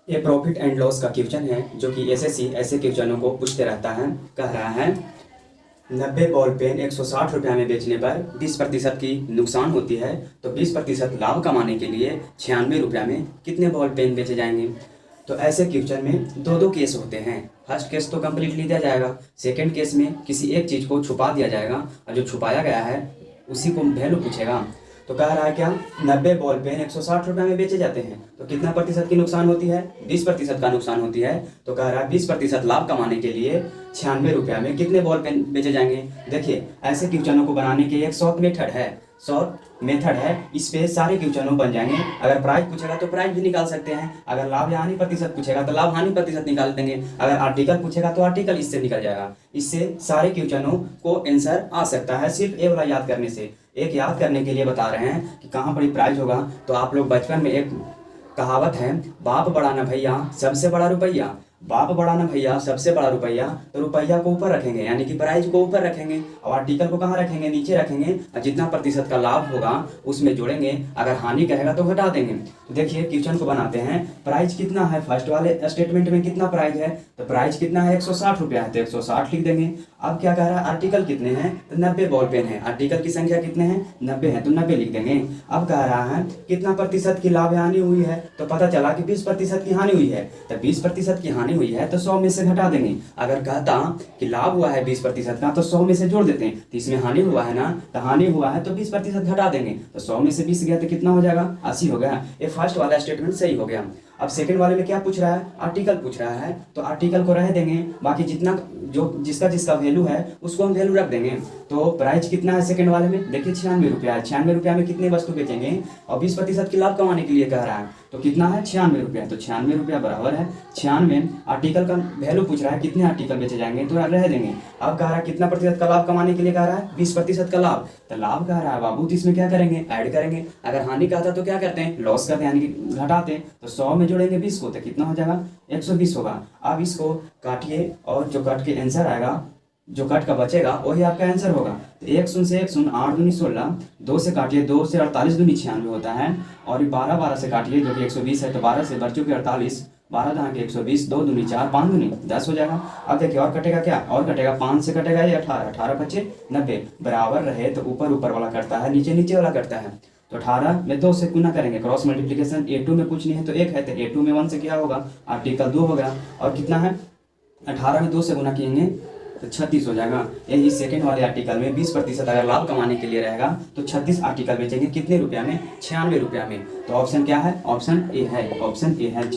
ये profit and loss का question है जो कि एसएससी ऐसे क्वेश्चनों को पूछते रहता है। कह रहा है 90 बॉल पेन 160 रुपये में बेचने पर 20% की नुकसान होती है, तो 20% लाभ कमाने के लिए 96 रुपये में कितने बॉल पेन बेचे जाएंगे। तो ऐसे क्वेश्चन में दो दो केस होते हैं। फर्स्ट केस तो कंप्लीटली दिया जाएगा, सेकंड केस में किसी एक चीज़ को छुपा दिया जाएगा और जो छुपाया गया है उसी को वैल्यू पूछेगा। तो कह रहा है क्या 90 बॉल पेन 160 रुपये में बेचे जाते हैं, तो कितना प्रतिशत की नुकसान होती है, 20% का नुकसान होती है। तो कह रहा है 20% लाभ कमाने के लिए 96 रुपये में कितने बॉल पेन बेचे जाएंगे। देखिए ऐसे क्वेश्चनों को बनाने के एक शॉर्ट मेथड है, इस पे सारे क्वेश्चनों बन जाएंगे। अगर प्राइस पूछेगा तो प्राइस भी निकाल सकते हैं, अगर लाभ या हानि प्रतिशत पूछेगा तो लाभ हानि प्रतिशत निकाल देंगे, अगर आर्टिकल पूछेगा तो आर्टिकल इससे निकल जाएगा। इससे सारे क्वेश्चनों को आंसर आ सकता है सिर्फ ए वाला याद करने से। एक याद करने के लिए बता रहे हैं कि कहाँ पर प्राइस होगा। तो आप लोग बचपन में एक कहावत है, बाप बड़ा न भैया सबसे बड़ा रुपया, बाप बड़ा ना भैया सबसे बड़ा रुपया। तो रुपया को ऊपर रखेंगे यानी कि प्राइस को ऊपर रखेंगे और आर्टिकल को कहाँ रखेंगे, नीचे रखेंगे और जितना प्रतिशत का लाभ होगा उसमें जोड़ेंगे, अगर हानि कहेगा तो घटा देंगे। तो देखिए क्वेश्चन को बनाते हैं। प्राइस कितना है, फर्स्ट वाले स्टेटमेंट में कितना प्राइस है, तो प्राइस कितना है 160 रुपया है तो 160 लिख देंगे। अब क्या कह रहा है, आर्टिकल कितने हैं, तो 90 बॉल पेन है, आर्टिकल की संख्या कितने हैं 90 है तो 90 लिख देंगे। अब कह रहा है कितना प्रतिशत की लाभ हानि हुई है, तो पता चला कि 20% की हानि हुई है, तो 20% की हानि हुई है तो 100 में से घटा देंगे। अगर कहता कि लाभ हुआ है 20% का तो 100 में से जोड़ देते हैं, तो इसमें हानि हुआ है ना, तो हानि हुआ है तो 20% घटा देंगे, तो 100 में से 20 गया तो कितना हो जाएगा 80 हो गया। ये फर्स्ट वाला स्टेटमेंट सही हो गया। अब सेकंड वाले में क्या पूछ रहा है, आर्टिकल पूछ रहा है, तो आर्टिकल को रह देंगे, बाकी जितना जो जिसका वैल्यू है उसको हम वैल्यू रख देंगे। तो प्राइस कितना है सेकंड वाले में, देखिए 96 रुपया है, 96 रुपया में कितनी वस्तु बेचेंगे और 20% की लाभ कमाने के लिए कह रहा है, तो कितना है 96 रुपया, तो 96 रुपया बराबर है 96। आर्टिकल का वैल्यू पूछ रहा है कितने आर्टिकल बेचे जाएंगे तो रह देंगे। अब कह रहा है कितना प्रतिशत का लाभ कमाने के लिए कह रहा है 20% का लाभ, तो लाभ कह रहा है बाबू, तो इसमें क्या करेंगे ऐड करेंगे। अगर हानि कहता तो क्या करते हैं लॉस करते हैं यानी कि घटाते हैं, तो 100 में जोड़ेंगे 20 को तो कितना हो जाएगा 120 होगा। अब इसको काटिए और जो कट के आंसर आएगा, जो कट का बचेगा वही आपका आंसर होगा। तो 1 शून्य से 1 शून्य 8 दूनी 16, 2 से काटिए 2 से 48 दूनी 96 होता है, और ये 12 से काटिए जो कि 120 है, तो 12 से बच्चों के 48, 12 दहाँ के 120, 2 दूनी 4, 5 दूनी 10 हो जाएगा। अब देखिए और कटेगा क्या, और कटेगा 5 से कटेगा ये 18, 18 बचे 90, बराबर रहे तो ऊपर ऊपर वाला करता है, नीचे नीचे वाला करता है। तो 18 में 2 से गुना करेंगे, क्रॉस मल्टीप्लिकेशन A2 में पूछनी है तो 1 है, तो A2 में 1 से क्या होगा आर्टिकल 2 हो गया, और कितना है 18 में 2 से गुना किएंगे तो 36 हो जाएगा। यही सेकंड वाले आर्टिकल में 20% अगर लाभ कमाने के लिए रहेगा तो 36 आर्टिकल बेचेंगे कितने रुपया में 96 रुपया में। तो ऑप्शन क्या है, ऑप्शन ए है, ऑप्शन ए है।